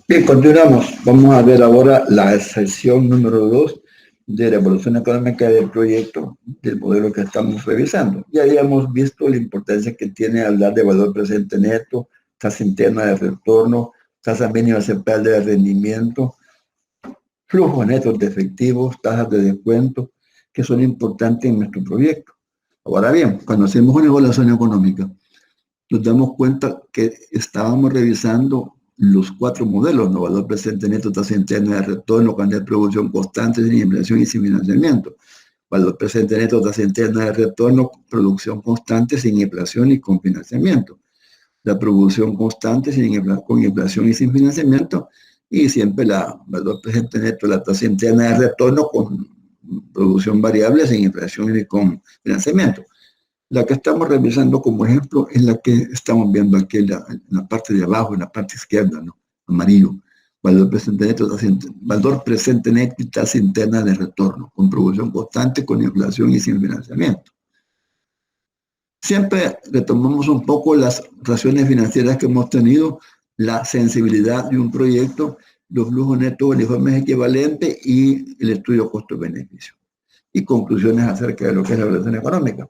Bien, continuamos. Vamos a ver ahora la sección número 2 de la evolución económica del proyecto, del modelo que estamos revisando. Ya habíamos visto la importancia que tiene hablar de valor presente neto, tasa interna de retorno, tasa mínima aceptable de rendimiento, flujos netos de efectivos, tasas de descuento, que son importantes en nuestro proyecto. Ahora bien, cuando hacemos una evaluación económica, nos damos cuenta que estábamos revisando los 4 modelos, ¿no? Valor presente neto, tasa interna de retorno, cantidad de producción constante, sin inflación y sin financiamiento. Valor presente neto, tasa interna de retorno, producción constante, sin inflación y con financiamiento. La producción constante con inflación y sin financiamiento, y siempre la valor presente neto, la tasa interna de retorno con producción variable, sin inflación y con financiamiento. La que estamos revisando como ejemplo es la que estamos viendo aquí en la parte de abajo, en la parte izquierda, ¿no? Amarillo. Valor presente neto y tasa interna de retorno, con producción constante, con inflación y sin financiamiento. Siempre retomamos un poco las razones financieras que hemos tenido, la sensibilidad de un proyecto, los flujos netos, el informe equivalente y el estudio costo-beneficio. Y conclusiones acerca de lo que es la evaluación económica,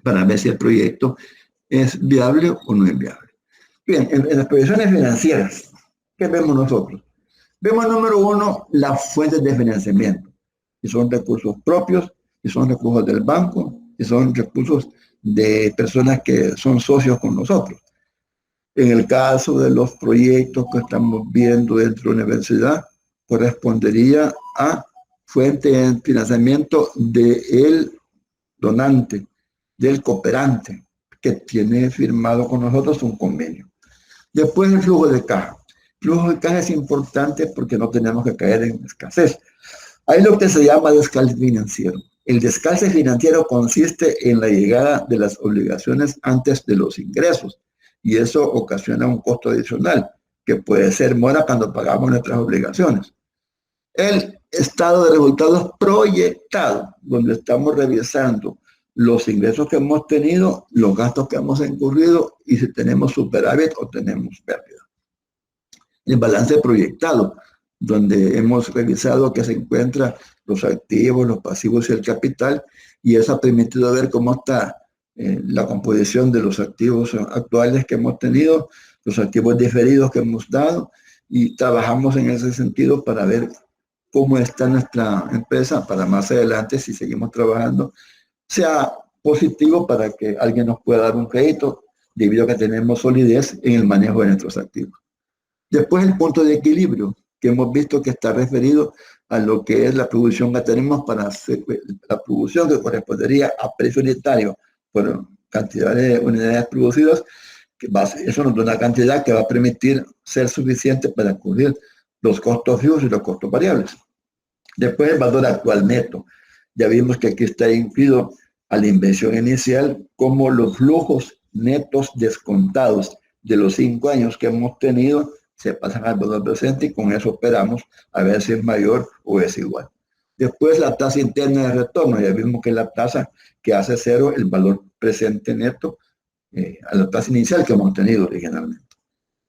para ver si el proyecto es viable o no es viable. Bien, en las proyecciones financieras, ¿qué vemos nosotros? Vemos, número 1, las fuentes de financiamiento, que son recursos propios, que son recursos del banco, que son recursos de personas que son socios con nosotros. En el caso de los proyectos que estamos viendo dentro de la universidad, correspondería a fuente de financiamiento del donante, del cooperante, que tiene firmado con nosotros un convenio. Después el flujo de caja. El flujo de caja es importante porque no tenemos que caer en escasez. Hay lo que se llama descalce financiero. El descalce financiero consiste en la llegada de las obligaciones antes de los ingresos, y eso ocasiona un costo adicional, que puede ser mora cuando pagamos nuestras obligaciones. El estado de resultados proyectado, donde estamos revisando los ingresos que hemos tenido, los gastos que hemos incurrido y si tenemos superávit o tenemos pérdida. El balance proyectado, donde hemos revisado que se encuentran los activos, los pasivos y el capital, y eso ha permitido ver cómo está la composición de los activos actuales que hemos tenido, los activos diferidos que hemos dado, y trabajamos en ese sentido para ver cómo está nuestra empresa para más adelante, si seguimos trabajando, sea positivo para que alguien nos pueda dar un crédito debido a que tenemos solidez en el manejo de nuestros activos. Después el punto de equilibrio, que hemos visto que está referido a lo que es la producción que tenemos para hacer, la producción que correspondería a precio unitario por cantidad de unidades producidas, eso nos da una cantidad que va a permitir ser suficiente para cubrir los costos fijos y los costos variables. Después el valor actual neto. Ya vimos que aquí está incluido a la inversión inicial como los flujos netos descontados de los 5 años que hemos tenido se pasan al valor presente y con eso operamos a ver si es mayor o es igual. Después la tasa interna de retorno. Ya vimos que es la tasa que hace cero el valor presente neto a la tasa inicial que hemos tenido originalmente.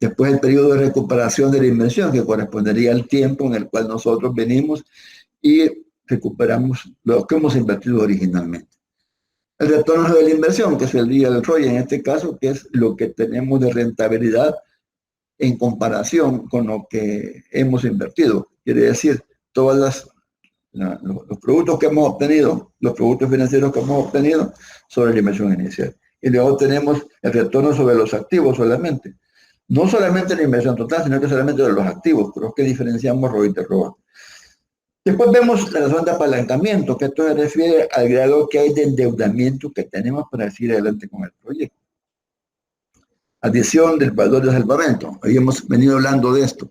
Después el periodo de recuperación de la inversión, que correspondería al tiempo en el cual nosotros venimos y recuperamos lo que hemos invertido originalmente. El retorno de la inversión, que es el día del ROI en este caso, que es lo que tenemos de rentabilidad en comparación con lo que hemos invertido. Quiere decir, todos los productos que hemos obtenido, los productos financieros que hemos obtenido sobre la inversión inicial. Y luego tenemos el retorno sobre los activos solamente. No solamente la inversión total, sino que solamente de los activos, pero es que diferenciamos ROI de ROA. Después vemos la razón de apalancamiento, que esto se refiere al grado que hay de endeudamiento que tenemos para seguir adelante con el proyecto. Adición del valor de salvamento. Hoy hemos venido hablando de esto.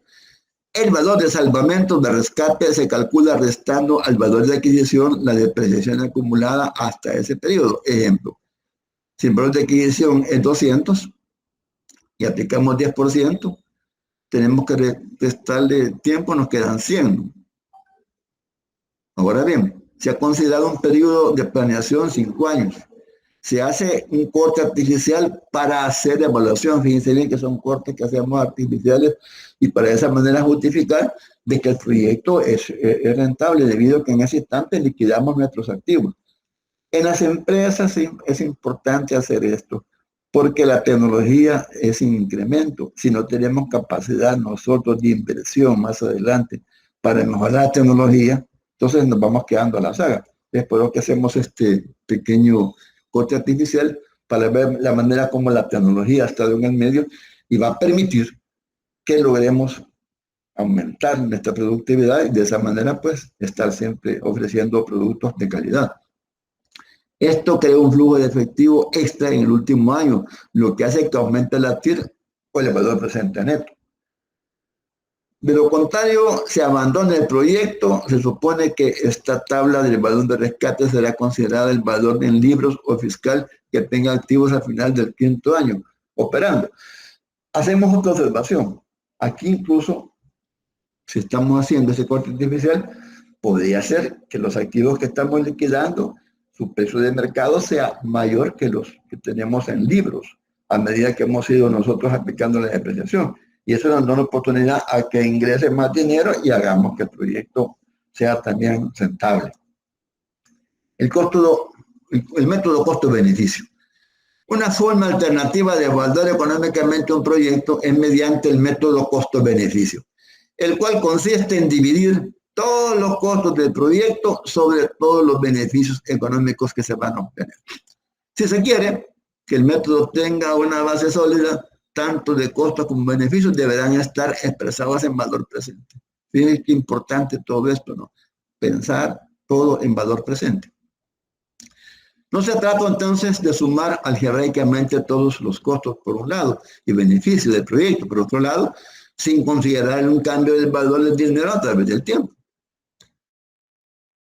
El valor de salvamento de rescate se calcula restando al valor de adquisición la depreciación acumulada hasta ese periodo. Ejemplo, si el valor de adquisición es 200 y aplicamos 10%, tenemos que restarle tiempo, nos quedan 100. Ahora bien, se ha considerado un periodo de planeación 5 años. Se hace un corte artificial para hacer evaluación. Fíjense bien que son cortes que hacemos artificiales y para esa manera justificar de que el proyecto es rentable debido a que en ese instante liquidamos nuestros activos. En las empresas sí, es importante hacer esto porque la tecnología es un incremento. Si no tenemos capacidad nosotros de inversión más adelante para mejorar la tecnología, entonces nos vamos quedando a la saga. Es por lo que hacemos este pequeño corte artificial para ver la manera como la tecnología ha estado en el medio y va a permitir que logremos aumentar nuestra productividad y de esa manera pues estar siempre ofreciendo productos de calidad. Esto crea un flujo de efectivo extra en el último año, lo que hace que aumente la TIR o el valor presente neto. De lo contrario, se abandona el proyecto, se supone que esta tabla del valor de rescate será considerada el valor en libros o fiscal que tenga activos al final del quinto año operando. Hacemos otra observación. Aquí incluso, si estamos haciendo ese corte artificial, podría ser que los activos que estamos liquidando, su precio de mercado sea mayor que los que tenemos en libros, a medida que hemos ido nosotros aplicando la depreciación. Y eso nos da una oportunidad a que ingrese más dinero y hagamos que el proyecto sea también rentable. El método costo-beneficio. Una forma alternativa de evaluar económicamente un proyecto es mediante el método costo-beneficio, el cual consiste en dividir todos los costos del proyecto sobre todos los beneficios económicos que se van a obtener. Si se quiere que el método tenga una base sólida, tanto de costos como beneficios deberán estar expresados en valor presente. Fíjense qué importante todo esto, ¿no? Pensar todo en valor presente. No se trata entonces de sumar algebraicamente todos los costos por un lado y beneficios del proyecto por otro lado, sin considerar un cambio del valor del dinero a través del tiempo.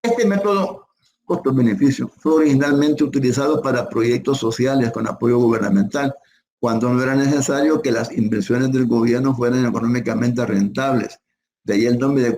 Este método costo-beneficio fue originalmente utilizado para proyectos sociales con apoyo gubernamental, cuando no era necesario que las inversiones del gobierno fueran económicamente rentables. De ahí el nombre de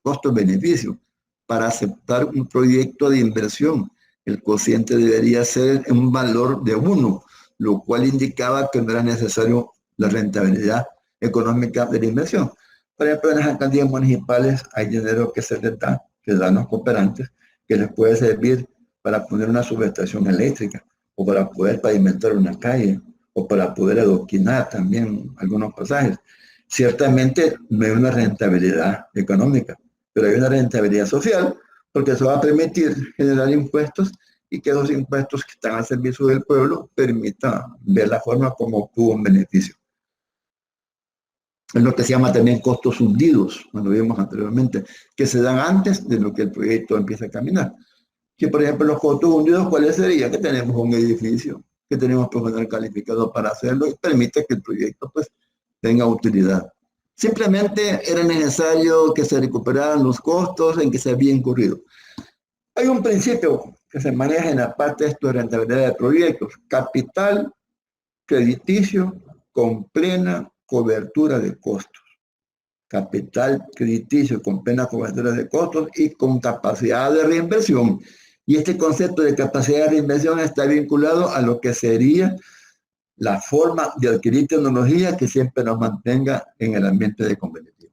costo-beneficio. Para aceptar un proyecto de inversión, el cociente debería ser un valor de 1, lo cual indicaba que no era necesario la rentabilidad económica de la inversión. Por ejemplo, en las alcaldías municipales hay dinero que se les da, que dan los cooperantes, que les puede servir para poner una subestación eléctrica, o para poder pavimentar una calle, o para poder adoquinar también algunos pasajes. Ciertamente no hay una rentabilidad económica, pero hay una rentabilidad social, porque eso va a permitir generar impuestos y que esos impuestos que están al servicio del pueblo permitan ver la forma como obtuvo un beneficio. Es lo que se llama también costos hundidos, cuando vimos anteriormente, que se dan antes de lo que el proyecto empieza a caminar. Que, por ejemplo, los costos hundidos, ¿cuáles serían? Que tenemos un edificio, que tenemos personal calificado para hacerlo y permite que el proyecto pues tenga utilidad. Simplemente era necesario que se recuperaran los costos en que se había incurrido. Hay un principio que se maneja en la parte de esto de rentabilidad de proyectos: capital crediticio con plena cobertura de costos. Capital crediticio con plena cobertura de costos y con capacidad de reinversión. Y este concepto de capacidad de reinversión está vinculado a lo que sería la forma de adquirir tecnología que siempre nos mantenga en el ambiente de competitivo.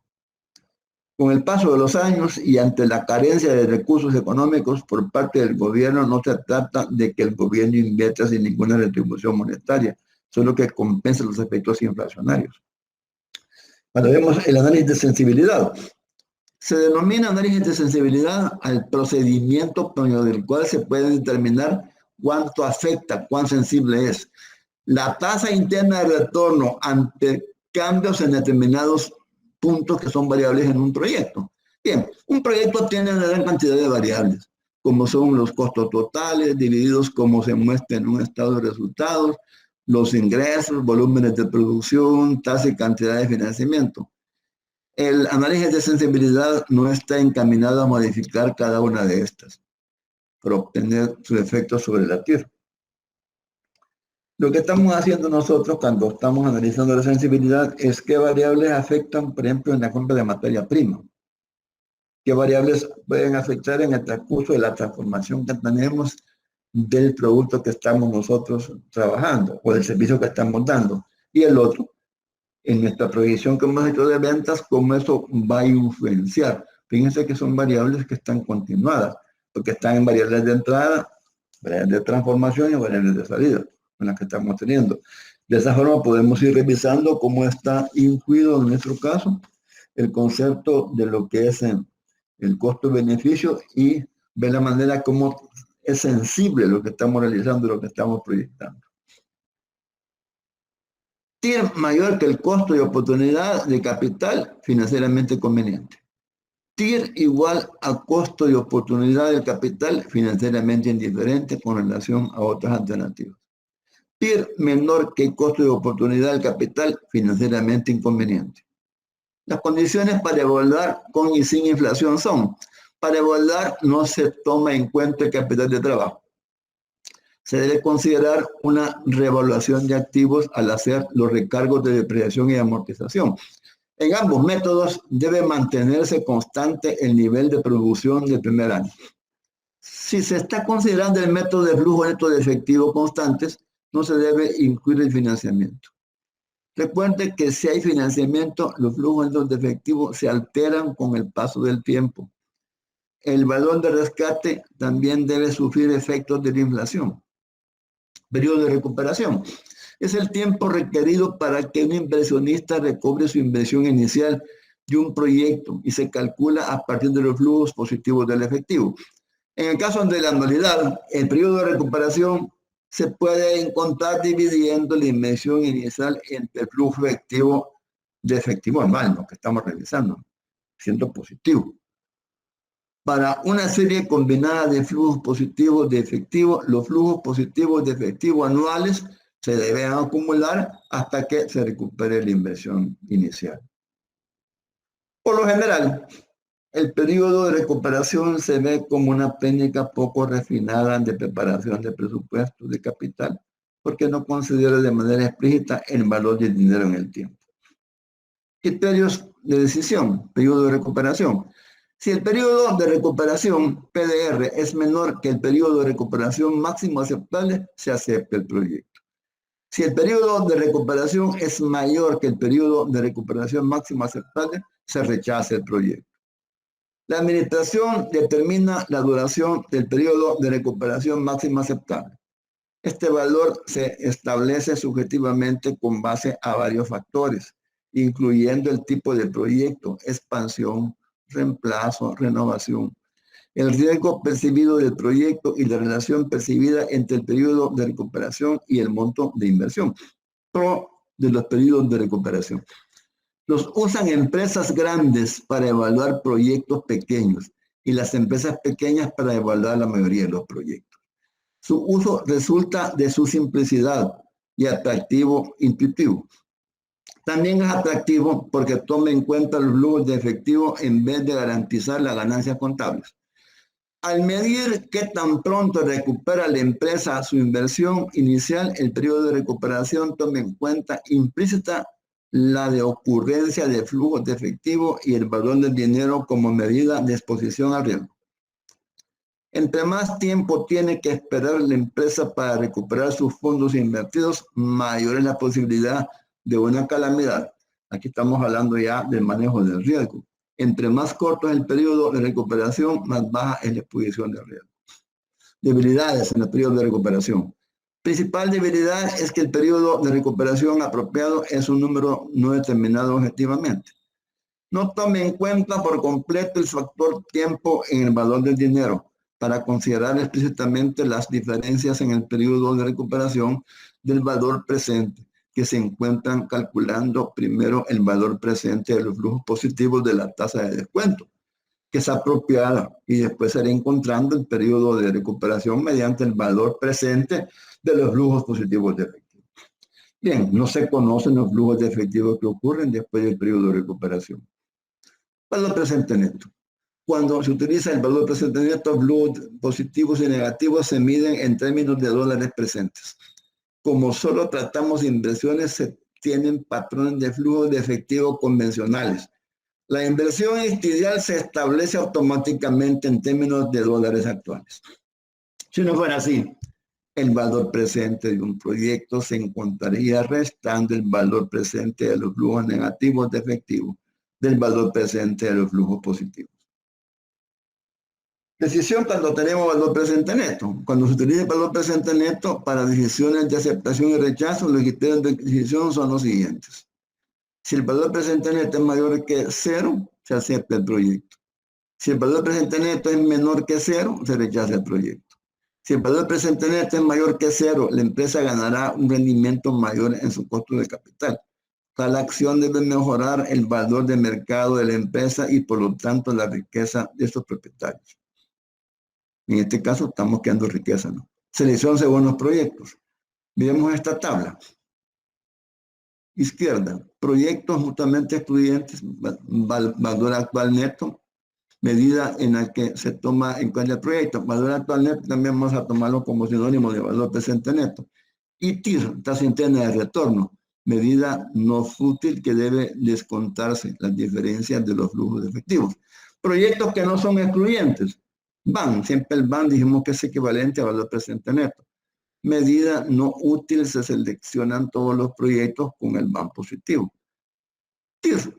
Con el paso de los años y ante la carencia de recursos económicos por parte del gobierno, no se trata de que el gobierno invierta sin ninguna retribución monetaria, solo que compensa los efectos inflacionarios. Cuando vemos el análisis de sensibilidad, se denomina análisis de sensibilidad al procedimiento por medio del cual se puede determinar cuánto afecta, cuán sensible es la tasa interna de retorno ante cambios en determinados puntos que son variables en un proyecto. Bien, un proyecto tiene una gran cantidad de variables, como son los costos totales divididos como se muestra en un estado de resultados, los ingresos, volúmenes de producción, tasa y cantidad de financiamiento. El análisis de sensibilidad no está encaminado a modificar cada una de estas, para obtener sus efectos sobre la tierra. Lo que estamos haciendo nosotros cuando estamos analizando la sensibilidad es qué variables afectan, por ejemplo, en la compra de materia prima. Qué variables pueden afectar en el transcurso de la transformación que tenemos del producto que estamos nosotros trabajando o del servicio que estamos dando. Y el otro, en nuestra proyección que hemos hecho de ventas, cómo eso va a influenciar. Fíjense que son variables que están continuadas, porque están en variables de entrada, variables de transformación y variables de salida, con las que estamos teniendo. De esa forma podemos ir revisando cómo está incluido en nuestro caso el concepto de lo que es el costo-beneficio y ver la manera como es sensible lo que estamos realizando, lo que estamos proyectando. TIR mayor que el costo de oportunidad de capital financieramente conveniente. TIR igual a costo de oportunidad del capital financieramente indiferente con relación a otras alternativas. TIR menor que el costo de oportunidad del capital financieramente inconveniente. Las condiciones para evaluar con y sin inflación son: para evaluar no se toma en cuenta el capital de trabajo. Se debe considerar una revaluación de activos al hacer los recargos de depreciación y amortización. En ambos métodos debe mantenerse constante el nivel de producción del primer año. Si se está considerando el método de flujo neto de efectivo constantes, no se debe incluir el financiamiento. Recuerde que si hay financiamiento, los flujos netos de efectivo se alteran con el paso del tiempo. El valor de rescate también debe sufrir efectos de la inflación. Periodo de recuperación es el tiempo requerido para que un inversionista recobre su inversión inicial de un proyecto y se calcula a partir de los flujos positivos del efectivo. En el caso de la anualidad, el periodo de recuperación se puede encontrar dividiendo la inversión inicial entre el flujo efectivo de efectivo anual, lo que estamos realizando, siendo positivo. Para una serie combinada de flujos positivos de efectivo, los flujos positivos de efectivo anuales se deben acumular hasta que se recupere la inversión inicial. Por lo general, el periodo de recuperación se ve como una técnica poco refinada de preparación de presupuestos de capital, porque no considera de manera explícita el valor del dinero en el tiempo. Criterios de decisión, periodo de recuperación. Si el periodo de recuperación, PDR, es menor que el periodo de recuperación máximo aceptable, se acepta el proyecto. Si el periodo de recuperación es mayor que el periodo de recuperación máximo aceptable, se rechaza el proyecto. La administración determina la duración del periodo de recuperación máxima aceptable. Este valor se establece subjetivamente con base a varios factores, incluyendo el tipo de proyecto, expansión, reemplazo, renovación, el riesgo percibido del proyecto y la relación percibida entre el periodo de recuperación y el monto de inversión. Pro de los periodos de recuperación. Los usan empresas grandes para evaluar proyectos pequeños y las empresas pequeñas para evaluar la mayoría de los proyectos. Su uso resulta de su simplicidad y atractivo intuitivo. También es atractivo porque toma en cuenta los flujos de efectivo en vez de garantizar las ganancias contables. Al medir qué tan pronto recupera la empresa su inversión inicial, el periodo de recuperación toma en cuenta implícita la de ocurrencia de flujos de efectivo y el valor del dinero como medida de exposición al riesgo. Entre más tiempo tiene que esperar la empresa para recuperar sus fondos invertidos, mayor es la posibilidad de una calamidad. Aquí estamos hablando ya del manejo del riesgo. Entre más corto es el periodo de recuperación, más baja es la exposición de riesgo. Debilidades en el periodo de recuperación. Principal debilidad es que el periodo de recuperación apropiado es un número no determinado objetivamente. No tome en cuenta por completo el factor tiempo en el valor del dinero para considerar explícitamente las diferencias en el periodo de recuperación del valor presente, que se encuentran calculando primero el valor presente de los flujos positivos de la tasa de descuento, que es apropiada, y después se irá encontrando el periodo de recuperación mediante el valor presente de los flujos positivos de efectivo. Bien, no se conocen los flujos de efectivo que ocurren después del periodo de recuperación. Valor presente neto. Cuando se utiliza el valor presente neto, los flujos positivos y negativos se miden en términos de dólares presentes. Como solo tratamos de inversiones, se tienen patrones de flujo de efectivo convencionales. La inversión inicial se establece automáticamente en términos de dólares actuales. Si no fuera así, el valor presente de un proyecto se encontraría restando el valor presente de los flujos negativos de efectivo del valor presente de los flujos positivos. Decisión cuando tenemos valor presente neto. Cuando se utiliza el valor presente neto para decisiones de aceptación y rechazo, los criterios de decisión son los siguientes. Si el valor presente neto es mayor que 0, se acepta el proyecto. Si el valor presente neto es menor que 0, se rechaza el proyecto. Si el valor presente neto es mayor que 0, la empresa ganará un rendimiento mayor en su costo de capital. Tal acción debe mejorar el valor de mercado de la empresa y por lo tanto la riqueza de sus propietarios. En este caso estamos creando riqueza, ¿no? Selección según los proyectos. Miremos esta tabla. Izquierda, proyectos mutuamente excluyentes, valor actual neto, medida en la que se toma en cuenta el proyecto. Valor actual neto también vamos a tomarlo como sinónimo de valor presente neto. Y TIR, tasa interna de retorno, medida no fútil que debe descontarse las diferencias de los flujos de efectivos. Proyectos que no son excluyentes. BAN, siempre el BAN dijimos que es equivalente a valor presente neto. Medida no útil, se seleccionan todos los proyectos con el BAN positivo. TIR,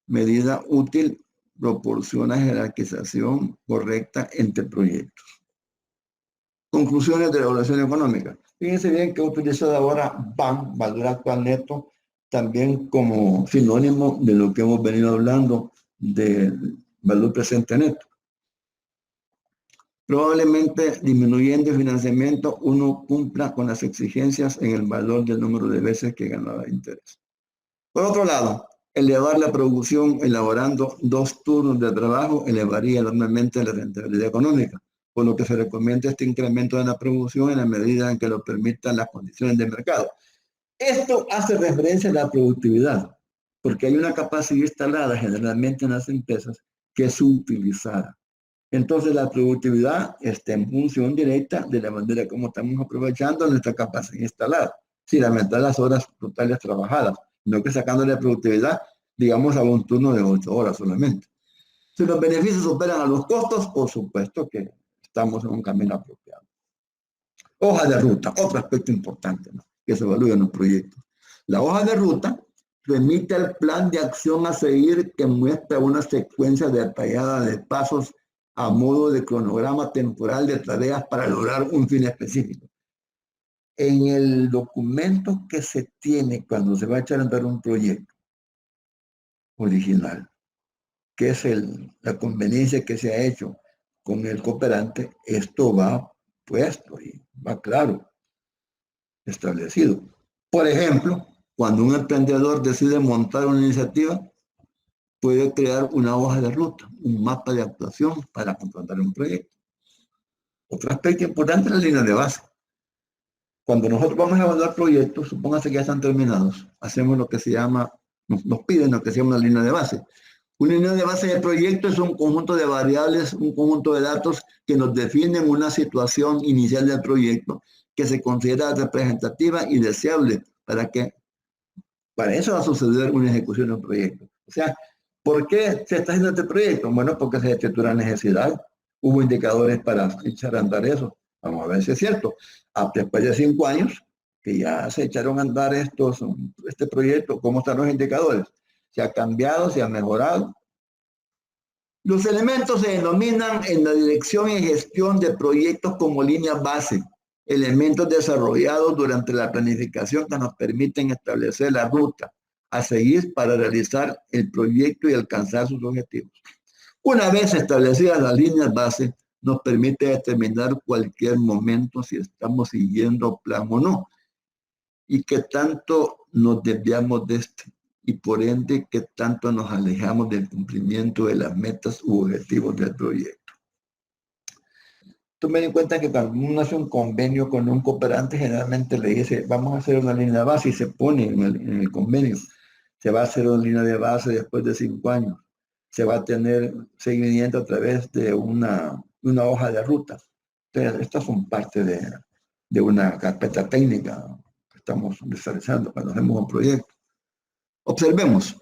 medida útil, proporciona jerarquización correcta entre proyectos. Conclusiones de la evaluación económica. Fíjense bien que he utilizado ahora BAN, valor actual neto, también como sinónimo de lo que hemos venido hablando del valor presente neto. Probablemente disminuyendo el financiamiento uno cumpla con las exigencias en el valor del número de veces que ganaba interés. Por otro lado, elevar la producción elaborando 2 turnos de trabajo elevaría enormemente la rentabilidad económica, por lo que se recomienda este incremento de la producción en la medida en que lo permitan las condiciones de mercado. Esto hace referencia a la productividad, porque hay una capacidad instalada generalmente en las empresas que es utilizada. Entonces la productividad está en función directa de la manera como estamos aprovechando nuestra capacidad instalada, sin aumentar las horas totales trabajadas, no que sacando la productividad, digamos, a un turno de 8 horas solamente. Si los beneficios superan a los costos, por supuesto que estamos en un camino apropiado. Hoja de ruta, otro aspecto importante, ¿no?, que se evalúa en los proyectos. La hoja de ruta remite al plan de acción a seguir que muestra una secuencia detallada de pasos a modo de cronograma temporal de tareas para lograr un fin específico. En el documento que se tiene cuando se va a echar a andar un proyecto original, que es la conveniencia que se ha hecho con el cooperante, esto va puesto y va claro, establecido. Por ejemplo, cuando un emprendedor decide montar una iniciativa, puede crear una hoja de ruta, un mapa de actuación para contratar un proyecto. Otro aspecto importante es la línea de base. Cuando nosotros vamos a evaluar proyectos, supóngase que ya están terminados, hacemos lo que se llama, nos piden lo que se llama una línea de base. Una línea de base de proyecto es un conjunto de variables, un conjunto de datos que nos definen una situación inicial del proyecto que se considera representativa y deseable para eso va a suceder una ejecución de un proyecto. O sea, ¿por qué se está haciendo este proyecto? Bueno, porque se detectó una necesidad. Hubo indicadores para echar a andar eso. Vamos a ver si es cierto. Después de 5 años, que ya se echaron a andar este proyecto, ¿cómo están los indicadores? ¿Se ha cambiado? ¿Se ha mejorado? Los elementos se denominan en la dirección y gestión de proyectos como línea base, elementos desarrollados durante la planificación que nos permiten establecer la ruta a seguir para realizar el proyecto y alcanzar sus objetivos. Una vez establecidas las líneas base, nos permite determinar cualquier momento si estamos siguiendo plan o no, y qué tanto nos desviamos de este, y por ende qué tanto nos alejamos del cumplimiento de las metas u objetivos del proyecto. Tomen en cuenta que cuando uno hace un convenio con un cooperante, generalmente le dice, vamos a hacer una línea de base, y se pone en el convenio. Se va a hacer una línea de base después de 5 años. Se va a tener seguimiento a través de una hoja de ruta. Entonces, estas son parte de una carpeta técnica que estamos desarrollando cuando hacemos un proyecto. Observemos.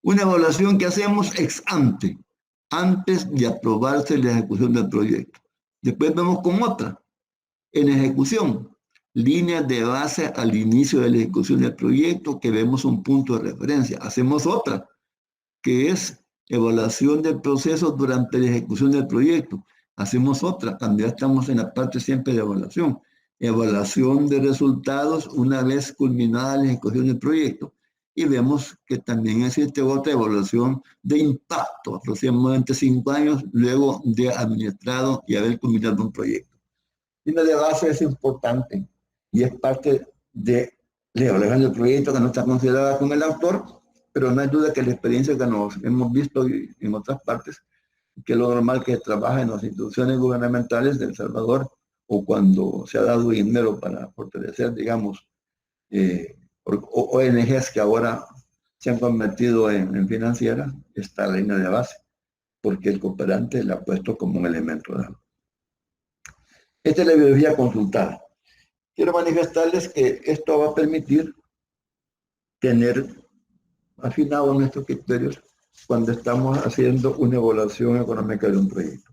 Una evaluación que hacemos ex ante, antes de aprobarse la ejecución del proyecto. Después vemos con otra, En ejecución, líneas de base al inicio de la ejecución del proyecto, que vemos un punto de referencia. Hacemos otra, que es evaluación del proceso durante la ejecución del proyecto. Hacemos otra, también estamos en la parte siempre de evaluación. Evaluación de resultados una vez culminada la ejecución del proyecto. Y vemos que también existe otra evaluación de impacto, aproximadamente 5 años luego de administrado y haber culminado un proyecto. Línea de base es importante y es parte de la evaluación del proyecto que no está considerada con el autor, pero no hay duda que la experiencia que nos hemos visto en otras partes, que es lo normal que trabaja en las instituciones gubernamentales de El Salvador o cuando se ha dado dinero para fortalecer, digamos, ONGs que ahora se han convertido en financieras, está la línea de base, porque el cooperante la ha puesto como un elemento dado. Esta es la bibliografía consultada. Quiero manifestarles que esto va a permitir tener afinados nuestros criterios cuando estamos haciendo una evaluación económica de un proyecto.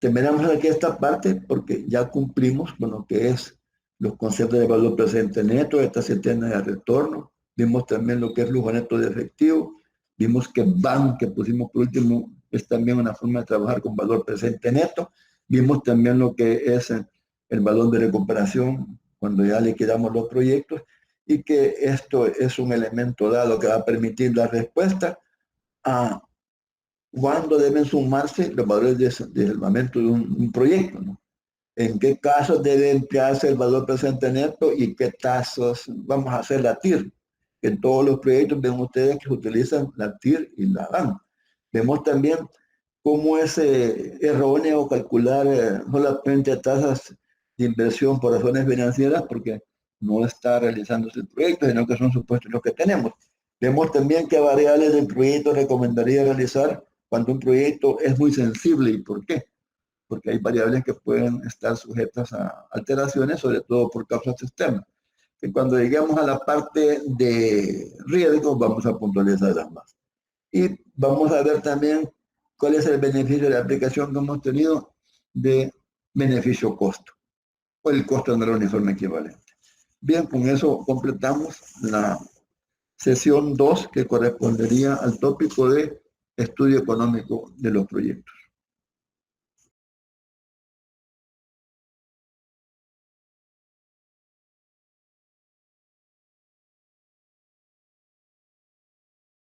Terminamos aquí esta parte porque ya cumplimos con lo que es los conceptos de valor presente neto, esta setena de retorno. Vimos también lo que es flujo neto de efectivo. Vimos que BAN, que pusimos por último, es también una forma de trabajar con valor presente neto. Vimos también lo que es el valor de recuperación cuando ya liquidamos los proyectos y que esto es un elemento dado que va a permitir la respuesta a cuándo deben sumarse los valores de salvamento de un proyecto, ¿no? En qué casos debe emplearse el valor presente neto y qué casos vamos a hacer la TIR. En todos los proyectos ven ustedes que se utilizan la TIR y la BAN. Vemos también cómo es erróneo calcular solamente tasas de inversión por razones financieras porque no está realizándose el proyecto, sino que son supuestos los que tenemos. Vemos también qué variables del proyecto recomendaría realizar cuando un proyecto es muy sensible. ¿Y por qué? Porque hay variables que pueden estar sujetas a alteraciones, sobre todo por causas externas. Que cuando lleguemos a la parte de riesgo, vamos a puntualizarlas más. Y vamos a ver también cuál es el beneficio de la aplicación que hemos tenido de beneficio-costo, o el costo anual uniforme equivalente. Bien, con eso completamos la sesión 2, que correspondería al tópico de estudio económico de los proyectos.